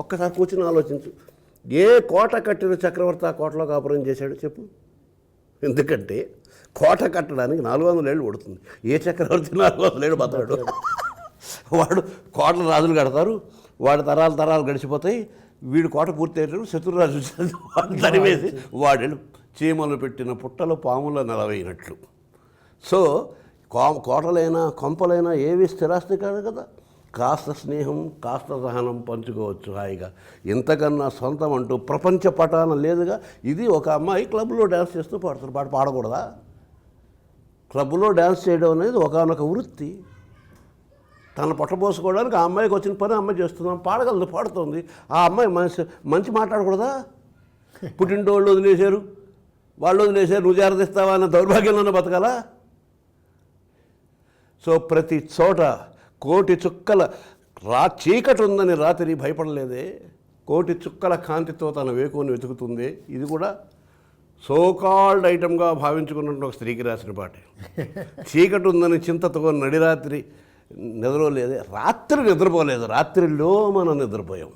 ఒక్కసారి కూర్చుని ఆలోచించు. ఏ కోట కట్టిన చక్రవర్తి ఆ కోటలో కాపురం చేశాడు చెప్పు? ఎందుకంటే కోట కట్టడానికి 400 ఏళ్ళు పడుతుంది. ఏ చక్రవర్తి 400 ఏళ్ళు బతకాడు? వాడు కోటల రాజులు కడతారు, వాడు తరాలు గడిచిపోతాయి, వీడు కోట పూర్తి అయ్యేటప్పుడు శత్రురాజు వాడు తరివేసి వాడు చీమలు పెట్టిన పుట్టలో పాముల నిలవైనట్లు. సో కోటలైనా కొంపలైనా ఏవి స్థిరాస్తి కాదు కదా. కాస్త స్నేహం కాస్త సహనం పంచుకోవచ్చు హాయిగా. ఇంతకన్నా సొంతం అంటూ ప్రపంచ పటాన లేదుగా. ఇది ఒక అమ్మాయి క్లబ్లో డ్యాన్స్ చేస్తూ పాడుతారు, పాట పాడకూడదా? క్లబ్లో డ్యాన్స్ చేయడం అనేది ఒకానొక వృత్తి. తన పొట్టపోసుకోవడానికి ఆ అమ్మాయికి వచ్చిన పని అమ్మాయి చేస్తున్నాం, పాడగలదు, పాడుతుంది. ఆ అమ్మాయి మంచి మాట్లాడకూడదా? పుట్టింటోళ్ళు వదిలేశారు, వాళ్ళు వదిలేశారు, నువ్వు జాగ్రత్తిస్తావా అన్న దౌర్భాగ్యంలోనే బతకాలా? సో ప్రతి చోట కోటి చుక్కల చీకటి ఉందని రాత్రి భయపడలేదే, కోటి చుక్కల కాంతితో తన వేకుని వెతుకుతుంది. ఇది కూడా సోకాల్డ్ ఐటమ్గా భావించుకున్నట్టు ఒక స్త్రీకి రాసిన పాటే. చీకటి ఉందని చింతతో నడిరాత్రి నిద్రపోలేదే. రాత్రి నిద్రపోలేదు, రాత్రిలో మనం నిద్రపోయాం.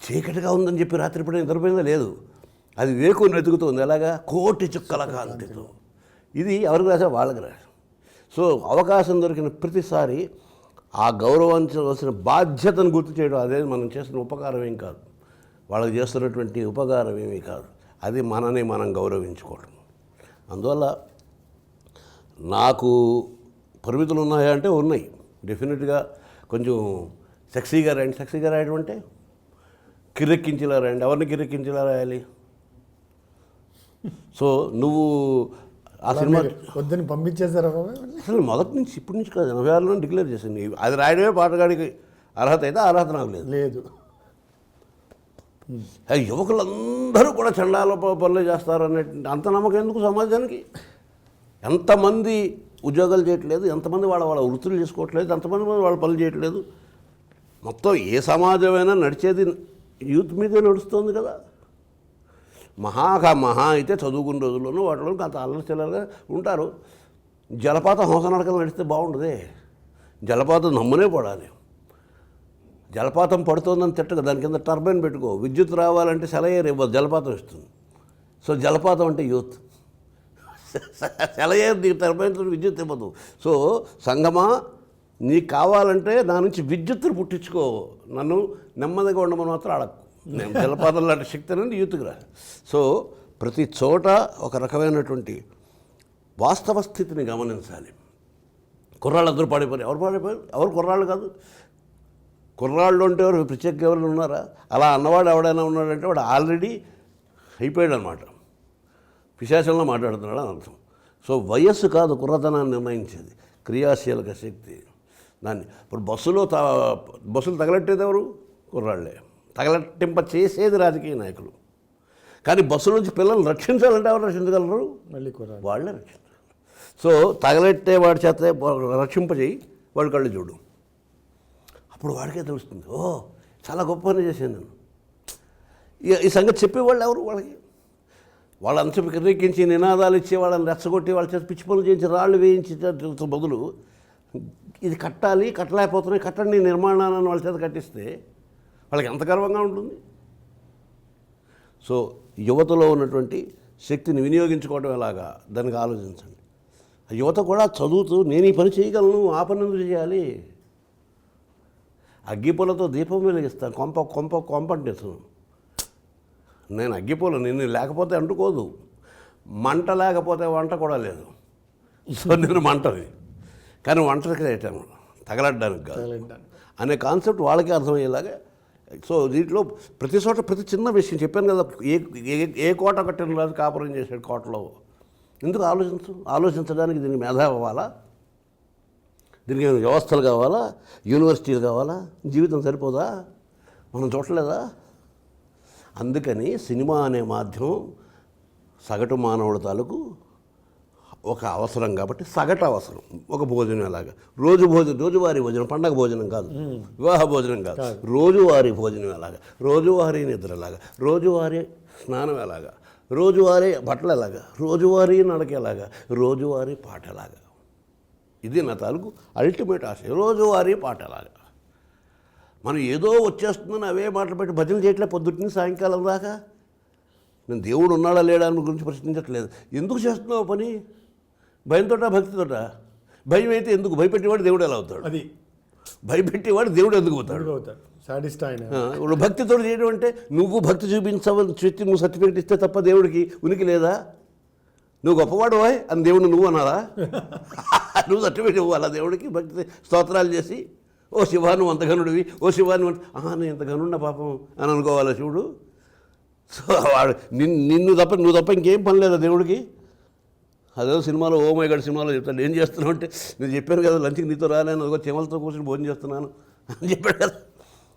చీకటిగా ఉందని చెప్పి రాత్రి పడి నిద్రపోయిందా? లేదు. అది వేకుని వెతుకుతుంది. ఎలాగా? కోటి చుక్కల కాంతితో. ఇది ఎవరికి రాసా? వాళ్ళకి రాసా. సో అవకాశం దొరికిన ప్రతిసారి ఆ గౌరవించవలసిన బాధ్యతను గుర్తు చేయడం, అదే మనం చేసిన ఉపకారం ఏం కాదు, వాళ్ళకి చేస్తున్నటువంటి ఉపకారం ఏమీ కాదు, అది మనని మనం గౌరవించుకోవడం. అందువల్ల నాకు పరిమితులు ఉన్నాయా అంటే ఉన్నాయి, డెఫినెట్గా. కొంచెం సెక్సీగా రాయండి. సెక్సీగా రాయడం అంటే కిరెక్కించేలా రాయండి. ఎవరిని కిరెక్కించేలా రాయాలి? సో నువ్వు ఆ సినిమా వద్దని పంపించేశారా? అసలు మొదటి నుంచి ఇప్పటి నుంచి కాదు, 86లో డిక్లేర్ చేసింది. అది రాయడమే పాటగాడికి అర్హత అయితే, అర్హత నాకు లేదు. యువకులందరూ కూడా చండాల పనులు చేస్తారనే అంత నమ్మకం ఎందుకు సమాజానికి? ఎంతమంది ఉద్యోగాలు చేయట్లేదు, ఎంతమంది వాళ్ళ వృత్తులు చేసుకోవట్లేదు, ఎంతమంది వాళ్ళ పనులు చేయట్లేదు. మొత్తం ఏ సమాజమైనా నడిచేది యూత్ మీదే నడుస్తుంది కదా. మహా అయితే చదువుకున్న రోజుల్లోనూ వాటిలో అంత అల్లరిచిల్లరగా ఉంటారు. జలపాతం హంస నడకలు నడిస్తే బాగుండదే. జలపాతం నమ్మునే పడాలి. జలపాతం పడుతుందని తిట్టగా దాని కింద టర్బైన్ పెట్టుకో. విద్యుత్ రావాలంటే సెలయేరు ఇవ్వదు, జలపాతం ఇస్తుంది. సో జలపాతం అంటే యూత్. సెలయేరు నీకు టర్బైన్తో విద్యుత్ ఇవ్వదు. సో సంగమా, నీకు కావాలంటే నా నుంచి విద్యుత్తును పుట్టించుకో, నన్ను నెమ్మదిగా ఉండమని మాత్రం అడగకు. నేను జలపాతం లాంటి శక్తి అనేది యూత్కి రా. సో ప్రతి చోట ఒక రకమైనటువంటి వాస్తవ స్థితిని గమనించాలి. కుర్రాళ్ళందరూ పాడైపోయారు. ఎవరు పాడైపోయారు? ఎవరు కుర్రాళ్ళు కాదు. కుర్రాళ్ళు అంటే ఎవరు ప్రత్యేక ఎవరు ఉన్నారా? అలా అన్నవాడు ఎవడైనా ఉన్నాడంటే వాడు ఆల్రెడీ అయిపోయాడు అనమాట, పిశాచంలో మాట్లాడుతున్నాడు అని అర్థం. సో వయస్సు కాదు కుర్రతనాన్ని నిర్ణయించేది, క్రియాశీలక శక్తి. దాన్ని ఇప్పుడు బస్సులు తగలెట్టేది ఎవరు? కుర్రాళ్ళే. తగలట్టింప చేసేది రాజకీయ నాయకులు. కానీ బస్సు నుంచి పిల్లల్ని రక్షించాలంటే ఎవరు రక్షించగలరు? మళ్ళీ వాళ్ళే రక్షించాలి. సో తగలెట్టే వాడి చేత రక్షింపజేయి, వాడి కళ్ళు చూడు, అప్పుడు వాడికే తెలుస్తుంది, ఓ చాలా గొప్ప పని చేశాను నేను. ఈ సంగతి చెప్పేవాళ్ళు ఎవరు? వాళ్ళంత కిర్రెక్కించి నినాదాలు ఇచ్చి వాళ్ళని రెచ్చగొట్టి వాళ్ళ చేత పిచ్చి పనులు చేయించి రాళ్ళు వేయించి బదులు ఇది కట్టాలి, కట్టలేకపోతున్నాయి, కట్టండి నిర్మాణాన్ని వాళ్ళ చేత కట్టిస్తే వాళ్ళకి ఎంత గర్వంగా ఉంటుంది. సో యువతలో ఉన్నటువంటి శక్తిని వినియోగించుకోవడం ఎలాగా, దానికి ఆలోచించండి. యువత కూడా చదువుతూ నేను ఈ పని చేయగలను, ఆ పని ఎందుకు చేయాలి? అగ్గిపూలతో దీపం వెలిగిస్తాను, కొంప అంటేస్తాను నేను. అగ్గిపూల నేను లేకపోతే అంటుకోదు, మంట లేకపోతే వంట కూడా లేదు. సో నేను మంటది, కానీ వంటకి రేటాను, తగలడ్డానికి కాదు అనే కాన్సెప్ట్ వాళ్ళకే అర్థమయ్యేలాగా. సో దీంట్లో ప్రతి చోట ప్రతి చిన్న విషయం చెప్పాను కదా. ఏ కోట కట్టిన రాజు కాపురం చేశాడు కోటలో. ఎందుకు ఆలోచించడానికి దీనికి మేధ అవ్వాలా? దీనికి వ్యవస్థలు కావాలా? యూనివర్సిటీలు కావాలా? జీవితం సరిపోదా? మనం చూడలేదా? అందుకని సినిమా అనే మాధ్యమం సగటు మానవుడి తాలూకు ఒక అవసరం కాబట్టి సగటు అవసరం. ఒక భోజనం ఎలాగా, రోజువారీ భోజనం, పండగ భోజనం కాదు, వివాహ భోజనం కాదు, రోజువారీ భోజనం ఎలాగా, రోజువారీ నిద్ర ఎలాగా, రోజువారీ స్నానం ఎలాగా, రోజువారీ బట్టలు ఎలాగా, రోజువారీ నడక ఎలాగా, రోజువారీ పాట ఎలాగా. ఇది నా తాలూకు అల్టిమేట్ ఆశ. రోజువారీ పాట ఎలాగా, మనం ఏదో వచ్చేస్తుందని అవే మాటలు పెట్టి భజన చేయట్లే పొద్దుటిని సాయంకాలం దాకా. నేను దేవుడు ఉన్నాడా లేడా అని గురించి ప్రశ్నించట్లేదు. ఎందుకు చేస్తున్నావు పని? భయంతోట భక్తితోట? భయం అయితే ఎందుకు? భయపెట్టేవాడు దేవుడు ఎలా అవుతాడు? అది భయపెట్టేవాడు దేవుడు ఎందుకు అవుతాడు? సాడిస్ట్ ఆయన. ఇప్పుడు భక్తితో చేయడం అంటే నువ్వు భక్తి చూపించవని చెప్పి నువ్వు సర్టిఫికేట్ ఇస్తే తప్ప దేవుడికి ఉనికి లేదా? నువ్వు గొప్పవాడు అని దేవుడిని నువ్వు అనాలా? నువ్వు సర్టిఫికేట్ ఇవ్వాలా దేవుడికి? భక్తి స్తోత్రాలు చేసి ఓ శివా నువ్వు అంత గనుడివి, ఓ శివా నువ్వు నేను ఇంత గనున్న పాపం అని అనుకోవాలా శివుడు? సో వాడు నువ్వు తప్ప ఇంకేం పని లేదా దేవుడికి? అదే సినిమాలో ఓ మై గాడ్ సినిమాలో చెప్తాను, ఏం చేస్తున్నావు అంటే నేను చెప్పాను కదా లంచ్కి నీతో రాలేను, అదిగో చెమలతో కూర్చొని భోజనం చేస్తున్నాను అని చెప్పాడు కదా.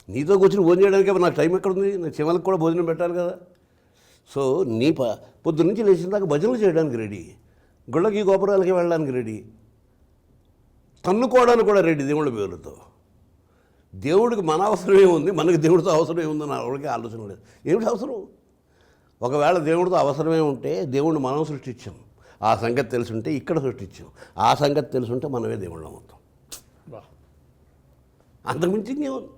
నీతో కూర్చొని భోజనం చేయడానికి నాకు టైం ఎక్కడుంది? నేను చెమలకు కూడా భోజనం పెట్టాలి కదా. సో నీ పొద్దు నుంచి లేచిన దాకా భజనలు చేయడానికి రెడీ, గుళ్ళకి గోపురాలకి వెళ్ళడానికి రెడీ, తన్నుకోవడానికి కూడా రెడీ దేవుడి పేరుతో. దేవుడికి మన అవసరమే ఉంది, మనకి దేవుడితో అవసరమే ఉందని ఎవరికి ఆలోచన లేదు. ఏమిటి అవసరం? ఒకవేళ దేవుడితో అవసరమే ఉంటే దేవుడిని మనం సృష్టించాం, ఆ సంగతి తెలుసుంటే ఇక్కడ సృష్టించాం, ఆ సంగతి తెలుసుంటే మనమే దేవుళ్ళం అవుతాం. అంతకుమించి ఇంకేముంది?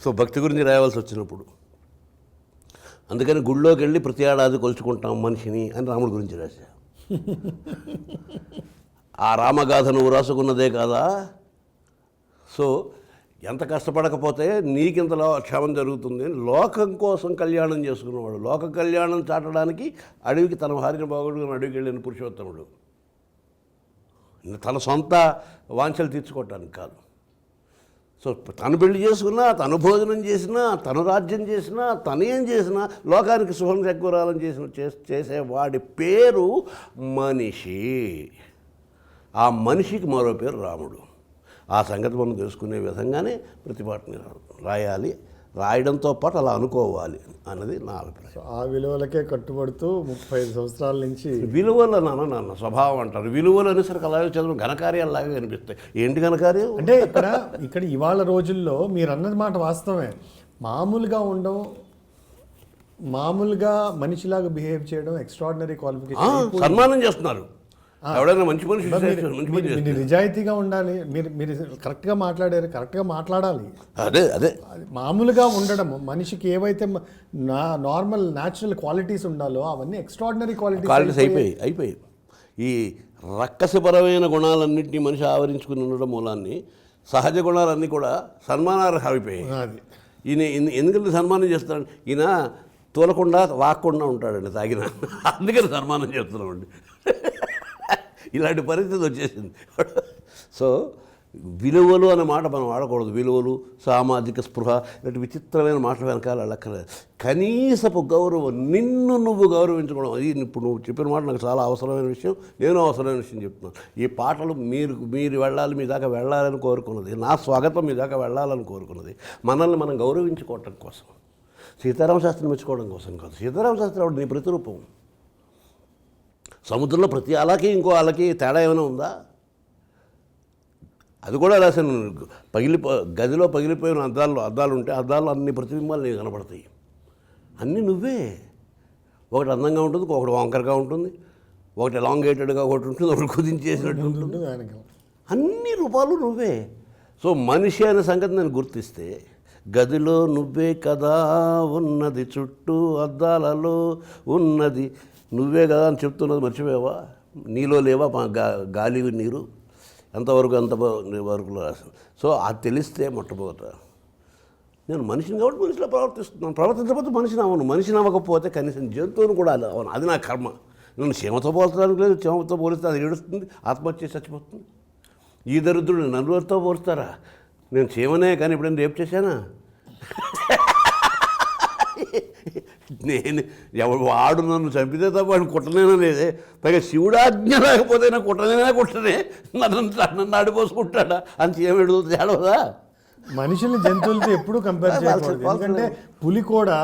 సో భక్తి గురించి రాయవలసి వచ్చినప్పుడు అందుకని గుళ్ళోకి వెళ్ళి ప్రతి ఏడాది కొలుచుకుంటాం మనిషిని అని రాముడి గురించి రాశా. ఆ రామగాథ నువ్వు రాసుకున్నదే కాదా? సో ఎంత కష్టపడకపోతే నీకింతలో క్షేమం జరుగుతుంది. లోకం కోసం కళ్యాణం చేసుకున్నవాడు, లోక కళ్యాణం చాటడానికి అడవికి తన భార్యను బాగుడుకుని అడవికి వెళ్ళిన పురుషోత్తముడు, తన సొంత వాంఛలు తీర్చుకోవటానికి కాదు. సో తను పెళ్లి చేసుకున్నా, తను భోజనం చేసినా, తను రాజ్యం చేసినా, తనేం చేసినా లోకానికి శుభం చేకూరాలని చేసేవాడి పేరు మనిషి. ఆ మనిషికి మరో పేరు రాముడు. ఆ సంగతి మనం తెలుసుకునే విధంగానే ప్రతిపాటని రాయాలి, రాయడంతో పాటు అలా అనుకోవాలి అన్నది నా అభిప్రాయం. ఆ విలువలకే కట్టుబడుతూ 35 సంవత్సరాల నుంచి విలువలు నాన్న స్వభావం అంటారు. విలువలు అనేసరికి అలాగే చదువు ఘనకార్యాలలాగా కనిపిస్తాయి. ఏంటి ఘనకార్యం అంటే ఇక్కడ ఇవాళ రోజుల్లో మీరు అన్నది మాట వాస్తవమే. మామూలుగా ఉండడం, మామూలుగా మనిషిలాగా బిహేవ్ చేయడం ఎక్స్ట్రాడినరీ క్వాలిఫికేషన్. సన్మానం చేస్తున్నారు. ఎవడైనా మంచి మనిషి నిజాయితీగా ఉండాలి. మీరు కరెక్ట్గా మాట్లాడారు, కరెక్ట్గా మాట్లాడాలి. అదే మామూలుగా ఉండడం, మనిషికి ఏవైతే నార్మల్ న్యాచురల్ క్వాలిటీస్ ఉండాలో అవన్నీ ఎక్స్ట్రాడినరీ క్వాలిటీస్ అయిపోయి ఈ రక్కసపరమైన గుణాలన్నింటినీ మనిషి ఆవరించుకుని ఉండడం మూలాన్ని సహజ గుణాలన్నీ కూడా సన్మానార్హం అయిపోయాయి. ఈయన ఎందుకంటే సన్మానం చేస్తాడు, ఈయన తూలకుండా వాక్కుండా ఉంటాడండి తాగిన, అందుకని సన్మానం చేస్తున్నామండి. ఇలాంటి పరిస్థితి వచ్చేసింది. సో విలువలు అనే మాట మనం వాడకూడదు. విలువలు, సామాజిక స్పృహ ఇలాంటి విచిత్రమైన మాటలు వెనకాల వెళ్ళక్కర్లేదు. కనీసపు గౌరవం, నిన్ను నువ్వు గౌరవించుకోవడం, అది ఇప్పుడు నువ్వు చెప్పిన మాట నాకు చాలా అవసరమైన విషయం, నేను అవసరమైన విషయం చెప్తున్నాను. ఈ పాటలు మీరు వెళ్ళాలి, మీ దాకా వెళ్ళాలని కోరుకున్నది, నా స్వాగతం మీ దాకా వెళ్ళాలని కోరుకున్నది, మనల్ని మనం గౌరవించుకోవటం కోసం, సీతారామ శాస్త్రిని మెచ్చుకోవడం కోసం కాదు. సీతారామ శాస్త్రి ఆవిడ నీ ప్రతిరూపం. సముద్రంలో ప్రతి అలకి ఇంకో అలకి తేడా ఏమైనా ఉందా? అది కూడా రాశాను. గదిలో పగిలిపోయిన అద్దాలు ఉంటే అద్దాల్లో అన్ని ప్రతిబింబాలు నీకు కనపడతాయి. అన్నీ నువ్వే. ఒకటి అందంగా ఉంటుంది, ఒకటి వంకరగా ఉంటుంది, ఒకటి ఎలాంగేటెడ్గా ఒకటి ఉంటుంది, ఒకటి కుదించేసినట్టు ఉంటుంది. అన్ని రూపాలు నువ్వే. సో మనిషి అనే సంగతి నేను గుర్తిస్తే, గదిలో నువ్వే కదా ఉన్నది, చుట్టూ అద్దాలలో ఉన్నది నువ్వే కదా అని చెప్తున్నది మర్చిపోయావా? నీలో లేవా గాలి నీరు? ఎంతవరకు వరకు రాశాను. సో అది తెలిస్తే మొట్టమొదట నేను మనిషిని కాబట్టి మనిషిలో ప్రవర్తించకపోతే మనిషిని అవ్వను. మనిషిని అవ్వకపోతే కనీసం జంతువుని కూడా అవును. అది నా కర్మ. నన్ను క్షేమతో పోల్చడానికి లేదు. క్షేమతో పోలిస్తే అది ఏడుస్తుంది, ఆత్మహత్య చచ్చిపోతుంది. ఈ దరిద్రుడు నలుగురితో పోలుస్తారా? నేను క్షేమనే కానీ ఎప్పుడైనా రేపు చేశానా? నేను వాడు నన్ను చంపితే తప్ప వాడిని కుట్టనేనా లేదే. పైగా శివుడాజ్ఞ లేకపోతే నా కుట్టనే నన్ను ఆడిపోసుకుంటాడా అని ఏమిడుతుంది తేడవదా? మనుషుల్ని జంతువులతో ఎప్పుడూ కంపేర్ చేయకూడదు. ఎందుకంటే పులి కూడా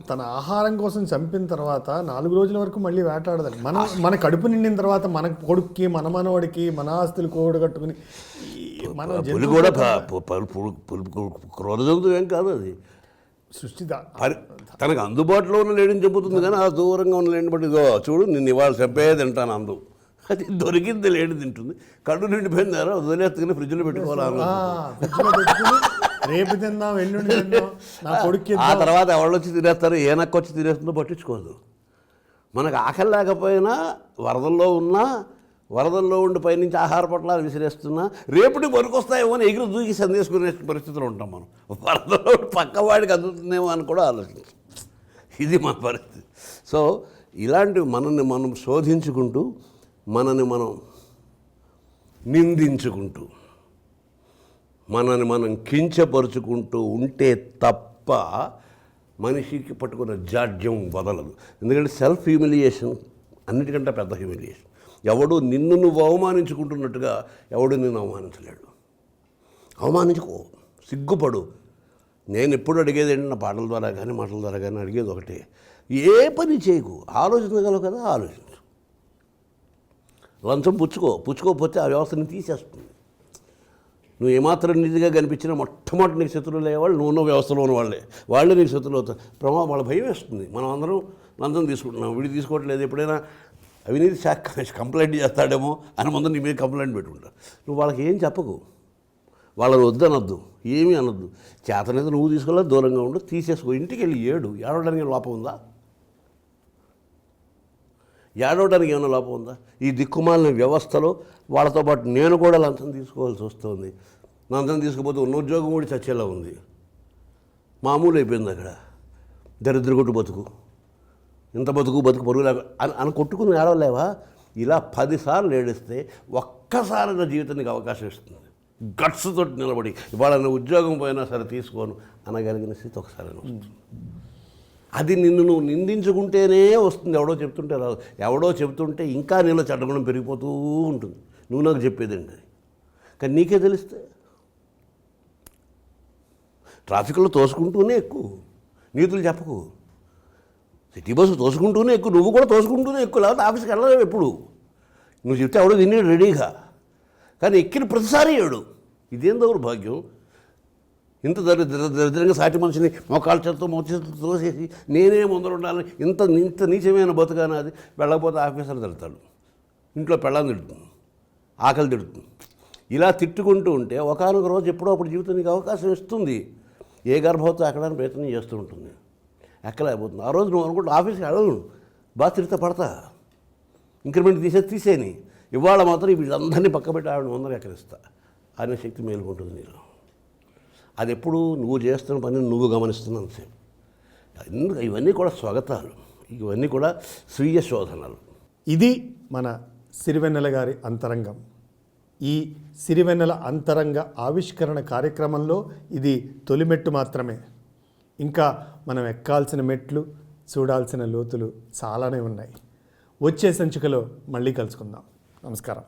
తన ఆహారం కోసం చంపిన తర్వాత 4 రోజుల వరకు మళ్ళీ వేటాడదాలి. మన కడుపు నిండిన తర్వాత మన కొడుక్కి, మన మనవాడికి, మన ఆస్తులు కోడు కట్టుకుని పులి కూడా క్రోధ జంతువు ఏం కాదు. అది సృష్టి తనకు అందుబాటులో ఉన్న లేడీని చెబుతుంది, కానీ ఆ దూరంగా ఉన్న లేడిని బట్టి చూడు నిన్ను ఇవాళ చెప్పే తింటాను అందు. అది దొరికింది లేడి తింటుంది. కడుపు నిండిపోయిందారా వదిలేస్తుకుని ఫ్రిడ్జ్లో పెట్టుకోవాలి. రేపు తిందాం ఎల్లుండి తిందాం నా కొడుక్కి ఆ తర్వాత ఎవరు వచ్చి తినేస్తారు ఏ నక్క వచ్చి తినేస్తుందో పట్టించుకోదు. మనకు ఆకలి లేకపోయినా వరదల్లో ఉండి పైనుంచి ఆహార పొట్లాలు విసిరేస్తున్నా రేపటి పనికొస్తాయేమో అని ఎగురు దూకి సందేశకునే పరిస్థితిలో ఉంటాం మనం. వరదలో పక్కవాడికి అందుతుందేమో అని కూడా ఆలోచించాం. ఇది మన పరిస్థితి. సో ఇలాంటివి మనల్ని మనం శోధించుకుంటూ మనని మనం నిందించుకుంటూ మనని మనం కించపరుచుకుంటూ ఉంటే తప్ప మనిషికి పట్టుకున్న జాడ్యం వదలదు. ఎందుకంటే సెల్ఫ్ హ్యూమిలియేషన్ అన్నిటికంటే పెద్ద హ్యూమిలియేషన్. ఎవడు నిన్ను నువ్వు అవమానించుకుంటున్నట్టుగా ఎవడు నిన్ను అవమానించలేడు. అవమానించుకో, సిగ్గుపడు. నేను ఎప్పుడు అడిగేది ఏంటి, నా పాటల ద్వారా కానీ మాటల ద్వారా కానీ అడిగేది ఒకటే, ఏ పని చేయకు, ఆలోచించగలవు కదా ఆలోచించు. లంచం పుచ్చుకోకపోతే ఆ వ్యవస్థని తీసేస్తుంది. నువ్వు ఏమాత్రం నిధిగా కనిపించినా మొట్టమొదటి నీకు శత్రువులు అయ్యేవాళ్ళు నువ్వు వ్యవస్థలో ఉన్న వాళ్ళే నీకు శత్రువులు అవుతారు. వాళ్ళ భయం వేస్తుంది. మనం అందరం లంచం తీసుకుంటున్నాం, వీడు తీసుకోవట్లేదు. ఎప్పుడైనా అవినీతి శాఖ కంప్లైంట్ చేస్తాడేమో అని ముందు నీ మీద కంప్లైంట్ పెట్టుకుంటావు. నువ్వు వాళ్ళకి ఏం చెప్పకు, వాళ్ళని వద్దనొద్దు, ఏమీ అనొద్దు. చేతనైతే నువ్వు తీసుకోలేదు, దూరంగా ఉండు, తీసేసుకో. ఇంటికి వెళ్ళి ఏడవడానికి లోపం ఉందా? ఏడవడానికి ఏమైనా లోపం ఉందా? ఈ దిక్కుమాలిన వ్యవస్థలో వాళ్ళతో పాటు నేను కూడా లంచం తీసుకోవాల్సి వస్తుంది. లంచం తీసుకుపోతే ఉన్న ఉద్యోగం కూడా చచ్చేలా ఉంది. మామూలు అయిపోయింది అక్కడ. దరిద్ర కొట్టు బతుకు, ఇంత బతుకు పరుగులా అని కొట్టుకుని ఏడవలేవా? ఇలా 10 సార్లు ఏడిస్తే ఒక్కసారి నా జీవితానికి అవకాశం ఇస్తుంది. గట్స్ తోటి నిలబడి ఇవాళ నా ఉద్యోగం పోయినా సరే తీసుకోను అనగలిగిన స్థితి ఒకసారి వస్తుంది. అది నిన్ను నువ్వు నిందించుకుంటేనే వస్తుంది. ఎవడో చెబుతుంటే ఇంకా నీలో చెడ్డగుణం పెరిగిపోతూ ఉంటుంది. నువ్వు నాకు చెప్పేదండి కానీ నీకే తెలిస్తే ట్రాఫిక్లో తోసుకుంటూనే ఎక్కువ, నీతులు చెప్పకు. సిటీ బస్సు తోసుకుంటూనే ఎక్కువ, నువ్వు కూడా తోసుకుంటూనే ఎక్కువ. లేకపోతే ఆఫీస్కి వెళ్ళలేవు. ఎప్పుడు నువ్వు చెప్తే ఎవడో తిని రెడీగా, కానీ ఎక్కిన ప్రతిసారి ఏడు. ఇదేం దౌర్భాగ్యం. ఇంత దరిద్రంగా సాటి మనిషిని మోకాళ్ళ చేతితో తోసేసి నేనే ముందర ఉండాలని ఇంత నీచమైన బతుకాన. అది వెళ్ళకపోతే ఆఫీసర్ తిడతాడు, ఇంట్లో పెళ్ళాన్ని తిడుతుంది, ఆకలి తిడుతుంది. ఇలా తిట్టుకుంటూ ఉంటే ఒకానొక రోజు ఎప్పుడో అప్పుడు జీవితానికి అవకాశం ఇస్తుంది. ఏ గర్భవతి ఎక్కడానికి ప్రయత్నం చేస్తూ ఉంటుంది, ఎక్కలేకపోతుంది. ఆ రోజు నువ్వు అనుకుంటా ఆఫీస్కి వెళ్ళను, బాగా తిరిగితే పడతా, ఇంక్రిమెంట్ తీసేని. ఇవాళ మాత్రం వీళ్ళందరినీ పక్కబెట్టి ఆవిడ ముందర ఎక్కడిస్తా అనే శక్తి మేలుకుంటుంది నీలో. అది ఎప్పుడు నువ్వు చేస్తున్న పని నువ్వు గమనిస్తున్నావు సేపు. ఇవన్నీ కూడా స్వాగతాలు, ఇవన్నీ కూడా స్వీయ శోధనలు. ఇది మన సిరివెన్నెల గారి అంతరంగం. ఈ సిరివెన్నెల అంతరంగ ఆవిష్కరణ కార్యక్రమంలో ఇది తొలిమెట్టు మాత్రమే. ఇంకా మనం ఎక్కాల్సిన మెట్లు, చూడాల్సిన లోతులు చాలానే ఉన్నాయి. వచ్చే సంచికలో మళ్ళీ కలుసుకుందాం. నమస్కారం.